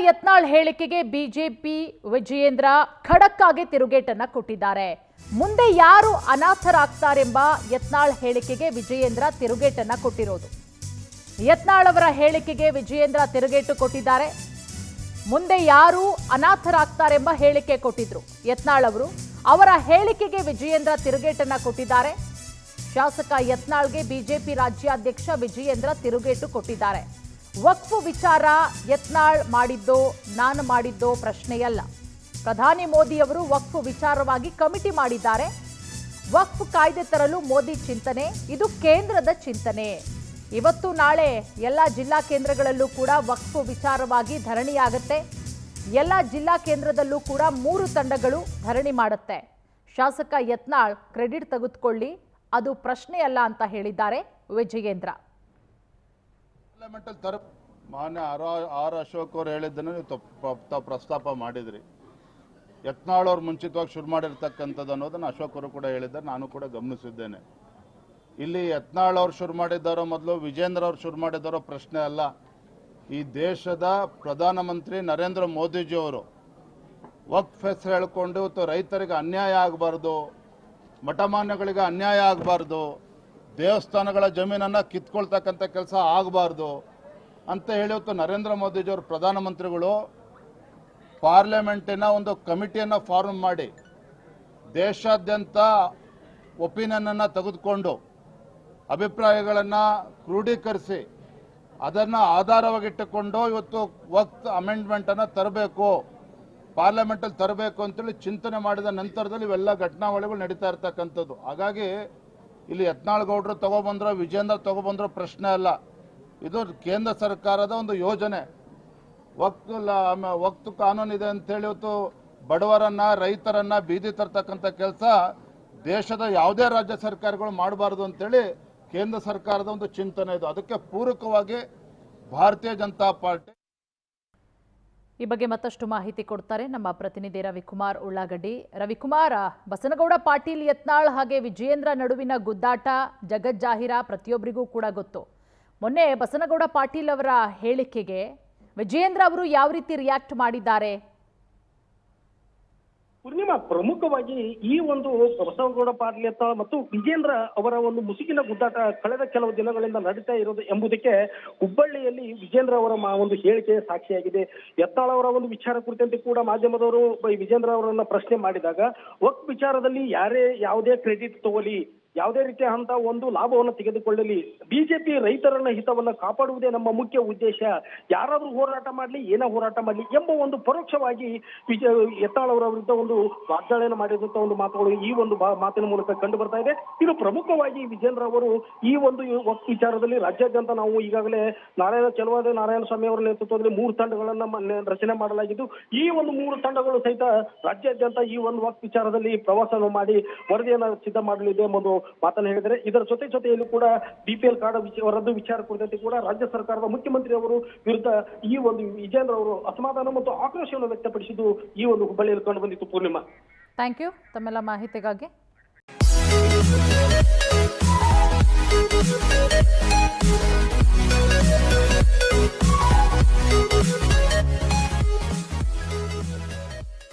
ಯತ್ನಾಳ್ ಹೇಳಿಕೆಗೆ ಬಿಜೆಪಿ ವಿಜಯೇಂದ್ರ ಖಡಕ್ ಆಗಿ ತಿರುಗೇಟನ್ನ ಕೊಟ್ಟಿದ್ದಾರೆ. ಮುಂದೆ ಯಾರು ಅನಾಥರಾಗ್ತಾರೆಂಬ ಯತ್ನಾಳ್ ಹೇಳಿಕೆಗೆ ವಿಜಯೇಂದ್ರ ತಿರುಗೇಟನ್ನ ಕೊಟ್ಟಿರೋದು. ಯತ್ನಾಳ್ ಅವರ ಹೇಳಿಕೆಗೆ ವಿಜಯೇಂದ್ರ ತಿರುಗೇಟು ಕೊಟ್ಟಿದ್ದಾರೆ. ಮುಂದೆ ಯಾರು ಅನಾಥರಾಗ್ತಾರೆಂಬ ಹೇಳಿಕೆ ಕೊಟ್ಟಿದ್ರು ಯತ್ನಾಳ್ ಅವರು. ಅವರ ಹೇಳಿಕೆಗೆ ವಿಜಯೇಂದ್ರ ತಿರುಗೇಟನ್ನ ಕೊಟ್ಟಿದ್ದಾರೆ. ಶಾಸಕ ಯತ್ನಾಳ್ಗೆ ಬಿಜೆಪಿ ರಾಜ್ಯಾಧ್ಯಕ್ಷ ವಿಜಯೇಂದ್ರ ತಿರುಗೇಟು ಕೊಟ್ಟಿದ್ದಾರೆ. ವಕ್ಫ್ ವಿಚಾರ ಯತ್ನಾಳ್ ಮಾಡಿದ್ದೋ ನಾನು ಮಾಡಿದ್ದೋ ಪ್ರಶ್ನೆಯಲ್ಲ. ಪ್ರಧಾನಿ ಮೋದಿ ಅವರು ವಕ್ಫ್ ವಿಚಾರವಾಗಿ ಕಮಿಟಿ ಮಾಡಿದ್ದಾರೆ. ವಕ್ಫ್ ಕಾಯ್ದೆ ತರಲು ಮೋದಿ ಚಿಂತನೆ, ಇದು ಕೇಂದ್ರದ ಚಿಂತನೆ. ಇವತ್ತು ನಾಳೆ ಎಲ್ಲ ಜಿಲ್ಲಾ ಕೇಂದ್ರಗಳಲ್ಲೂ ಕೂಡ ವಕ್ಫ್ ವಿಚಾರವಾಗಿ ಧರಣಿಯಾಗುತ್ತೆ. ಎಲ್ಲ ಜಿಲ್ಲಾ ಕೇಂದ್ರದಲ್ಲೂ ಕೂಡ 3 ತಂಡಗಳು ಧರಣಿ ಮಾಡುತ್ತೆ. ಶಾಸಕ ಯತ್ನಾಳ್ ಕ್ರೆಡಿಟ್ ತೆಗೆದುಕೊಳ್ಳಿ, ಅದು ಪ್ರಶ್ನೆಯಲ್ಲ ಅಂತ ಹೇಳಿದ್ದಾರೆ ವಿಜಯೇಂದ್ರ. ಮಾನ್ಯ ಆರ್ ಅಶೋಕ್ ಅವರು ಹೇಳಿದ್ದನ್ನು ನೀವು ಪ್ರಸ್ತಾಪ ಮಾಡಿದ್ರಿ. ಯತ್ನಾಳ್ ಅವರು ಮುಂಚಿತವಾಗಿ ಶುರು ಮಾಡಿರ್ತಕ್ಕಂಥದ್ದು ಅನ್ನೋದನ್ನು ಅಶೋಕ್ ಅವರು ಕೂಡ ಹೇಳಿದ್ದಾರೆ, ನಾನು ಕೂಡ ಗಮನಿಸಿದ್ದೇನೆ. ಇಲ್ಲಿ ಯತ್ನಾಳ್ ಅವ್ರು ಶುರು ಮಾಡಿದ್ದಾರೋ ಮೊದಲು ವಿಜೇಂದ್ರ ಅವ್ರು ಶುರು ಮಾಡಿದ್ದಾರೋ ಪ್ರಶ್ನೆ ಅಲ್ಲ. ಈ ದೇಶದ ಪ್ರಧಾನಮಂತ್ರಿ ನರೇಂದ್ರ ಮೋದಿಜಿಯವರು ವಕ್ಫ್ ಹೆಸರು ಹೇಳ್ಕೊಂಡು ಇವತ್ತು ರೈತರಿಗೆ ಅನ್ಯಾಯ ಆಗಬಾರ್ದು, ಮಠಮಾನ್ಯಗಳಿಗೆ ಅನ್ಯಾಯ ಆಗಬಾರ್ದು, ದೇವಸ್ಥಾನಗಳ ಜಮೀನನ್ನು ಕಿತ್ಕೊಳ್ತಕ್ಕಂಥ ಕೆಲಸ ಆಗಬಾರ್ದು ಅಂತ ಹೇಳಿ ಇವತ್ತು ನರೇಂದ್ರ ಮೋದಿಜಿಯವರು ಪ್ರಧಾನಮಂತ್ರಿಗಳು ಪಾರ್ಲಿಮೆಂಟಿನ ಒಂದು ಕಮಿಟಿಯನ್ನು ಫಾರ್ಮ್ ಮಾಡಿ ದೇಶಾದ್ಯಂತ ಒಪಿನಿಯನನ್ನು ತೆಗೆದುಕೊಂಡು ಅಭಿಪ್ರಾಯಗಳನ್ನು ಕ್ರೋಢೀಕರಿಸಿ ಅದನ್ನು ಆಧಾರವಾಗಿಟ್ಟುಕೊಂಡು ಇವತ್ತು ವಕ್ಫ್ ಅಮೆಂಡ್ಮೆಂಟನ್ನು ತರಬೇಕು, ಪಾರ್ಲಿಮೆಂಟಲ್ಲಿ ತರಬೇಕು ಅಂತೇಳಿ ಚಿಂತನೆ ಮಾಡಿದ ನಂತರದಲ್ಲಿ ಇವೆಲ್ಲ ಘಟನಾವಳಿಗಳು ನಡೀತಾ ಇರ್ತಕ್ಕಂಥದ್ದು. ಹಾಗಾಗಿ ಇಲ್ಲಿ ಯತ್ನಾಳ್ ಗೌಡರು ತಗೊಬಂದ್ರೋ ವಿಜೇಂದ್ರ ತಗೊಬಂದ್ರೋ ಪ್ರಶ್ನೆ ಅಲ್ಲ. ಇದು ಕೇಂದ್ರ ಸರ್ಕಾರದ ಒಂದು ಯೋಜನೆ. ವಕ್ಫ್ ಕಾನೂನು ಇದೆ ಅಂತೇಳಿ ಇವತ್ತು ಬಡವರನ್ನ ರೈತರನ್ನ ಬೀದಿ ತರ್ತಕ್ಕಂಥ ಕೆಲಸ ದೇಶದ ಯಾವುದೇ ರಾಜ್ಯ ಸರ್ಕಾರಗಳು ಮಾಡಬಾರ್ದು ಅಂತೇಳಿ ಕೇಂದ್ರ ಸರ್ಕಾರದ ಒಂದು ಚಿಂತನೆ ಇದು. ಅದಕ್ಕೆ ಪೂರಕವಾಗಿ ಭಾರತೀಯ ಜನತಾ ಪಾರ್ಟಿ ಈ ಬಗ್ಗೆ ಮತ್ತಷ್ಟು ಮಾಹಿತಿ ಕೊಡ್ತಾರೆ ನಮ್ಮ ಪ್ರತಿನಿಧಿ ರವಿಕುಮಾರ್ ಉಳ್ಳಾಗಡ್ಡಿ. ರವಿಕುಮಾರ್, ಬಸನಗೌಡ ಪಾಟೀಲ್ ಯತ್ನಾಳ್ ಹಾಗೆ ವಿಜಯೇಂದ್ರ ನಡುವಿನ ಗುದ್ದಾಟ ಜಗಜ್ಜಾಹಿರ, ಪ್ರತಿಯೊಬ್ಬರಿಗೂ ಕೂಡ ಗೊತ್ತು. ಮೊನ್ನೆ ಬಸನಗೌಡ ಪಾಟೀಲ್ ಅವರ ಹೇಳಿಕೆಗೆ ವಿಜಯೇಂದ್ರ ಅವರು ಯಾವ ರೀತಿ ರಿಯಾಕ್ಟ್ ಮಾಡಿದ್ದಾರೆ? ಪೂರ್ಣಿಮಾ, ಪ್ರಮುಖವಾಗಿ ಈ ಒಂದು ಬಸವಗೌಡ ಪಾಟೀಲ್ ಯತ್ನಾಳ್ ಮತ್ತು ವಿಜೇಂದ್ರ ಅವರ ಒಂದು ಮುಸುಕಿನ ಗುದ್ದಾಟ ಕಳೆದ ಕೆಲವು ದಿನಗಳಿಂದ ನಡೀತಾ ಇರೋದು ಎಂಬುದಕ್ಕೆ ಹುಬ್ಬಳ್ಳಿಯಲ್ಲಿ ವಿಜೇಂದ್ರ ಅವರ ಒಂದು ಹೇಳಿಕೆ ಸಾಕ್ಷಿಯಾಗಿದೆ. ಯತ್ನಾಳ್ ಅವರ ಒಂದು ವಿಚಾರ ಕುರಿತಂತೆ ಕೂಡ ಮಾಧ್ಯಮದವರು ವಿಜೇಂದ್ರ ಅವರನ್ನ ಪ್ರಶ್ನೆ ಮಾಡಿದಾಗ ವಕ್ಫ್ ವಿಚಾರದಲ್ಲಿ ಯಾವುದೇ ಕ್ರೆಡಿಟ್ ತಗೊಳ್ಳಿ, ಯಾವುದೇ ರೀತಿಯ ಅಂತ ಒಂದು ಲಾಭವನ್ನು ತೆಗೆದುಕೊಳ್ಳಲಿ, ಬಿಜೆಪಿ ರೈತರನ್ನ ಹಿತವನ್ನ ಕಾಪಾಡುವುದೇ ನಮ್ಮ ಮುಖ್ಯ ಉದ್ದೇಶ, ಯಾರಾದ್ರೂ ಹೋರಾಟ ಮಾಡಲಿ ಏನೋ ಹೋರಾಟ ಮಾಡಲಿ ಎಂಬ ಒಂದು ಪರೋಕ್ಷವಾಗಿ ಯತ್ನಾಳ್ ಅವರ ವಿರುದ್ಧ ಒಂದು ವಾಗ್ದಾಳಿಯನ್ನು ಮಾಡಿದಂತ ಒಂದು ಮಾತುಗಳು ಈ ಒಂದು ಮಾತಿನ ಮೂಲಕ ಕಂಡು ಬರ್ತಾ ಇದೆ. ಇದು ಪ್ರಮುಖವಾಗಿ ವಿಜೇಂದ್ರ ಅವರು ಈ ಒಂದು ವಕ್ಫ್ ವಿಚಾರದಲ್ಲಿ ರಾಜ್ಯಾದ್ಯಂತ ನಾವು ಈಗಾಗಲೇ ಚೆಲುವಾದಿ ನಾರಾಯಣ ಸ್ವಾಮಿ ಅವರ ನೇತೃತ್ವದಲ್ಲಿ 3 ತಂಡಗಳನ್ನ ರಚನೆ ಮಾಡಲಾಗಿದ್ದು, ಈ ಒಂದು 3 ತಂಡಗಳು ಸಹಿತ ರಾಜ್ಯಾದ್ಯಂತ ಈ ಒಂದು ವಕ್ಫ್ ವಿಚಾರದಲ್ಲಿ ಪ್ರವಾಸವನ್ನು ಮಾಡಿ ವರದಿಯನ್ನು ಸಿದ್ಧ ಮಾಡಲಿದೆ ಎಂಬುದು ಮಾತನ್ನು ಹೇಳಿದರೆ, ಇದರ ಜೊತೆಯಲ್ಲಿ ಕೂಡ ಬಿಪಿಎಲ್ ಕಾರ್ಡ್ ರದ್ದು ವಿಚಾರ ಕುರಿತಂತೆ ಕೂಡ ರಾಜ್ಯ ಸರ್ಕಾರದ ಮುಖ್ಯಮಂತ್ರಿ ಅವರು ವಿರುದ್ಧ ಈ ಒಂದು ವಿಜೇಂದ್ರ ಅವರು ಅಸಮಾಧಾನ ಮತ್ತು ಆಕ್ರೋಶವನ್ನು ವ್ಯಕ್ತಪಡಿಸಿದ್ದು ಈ ಒಂದು ಹುಬ್ಬಳ್ಳಿಯಲ್ಲಿ ಕಂಡು ಬಂದಿತ್ತು. ಪೂರ್ಣಿಮಾ, ಥ್ಯಾಂಕ್ ಯು ತಮ್ಮೆಲ್ಲ ಮಾಹಿತಿಗಾಗಿ.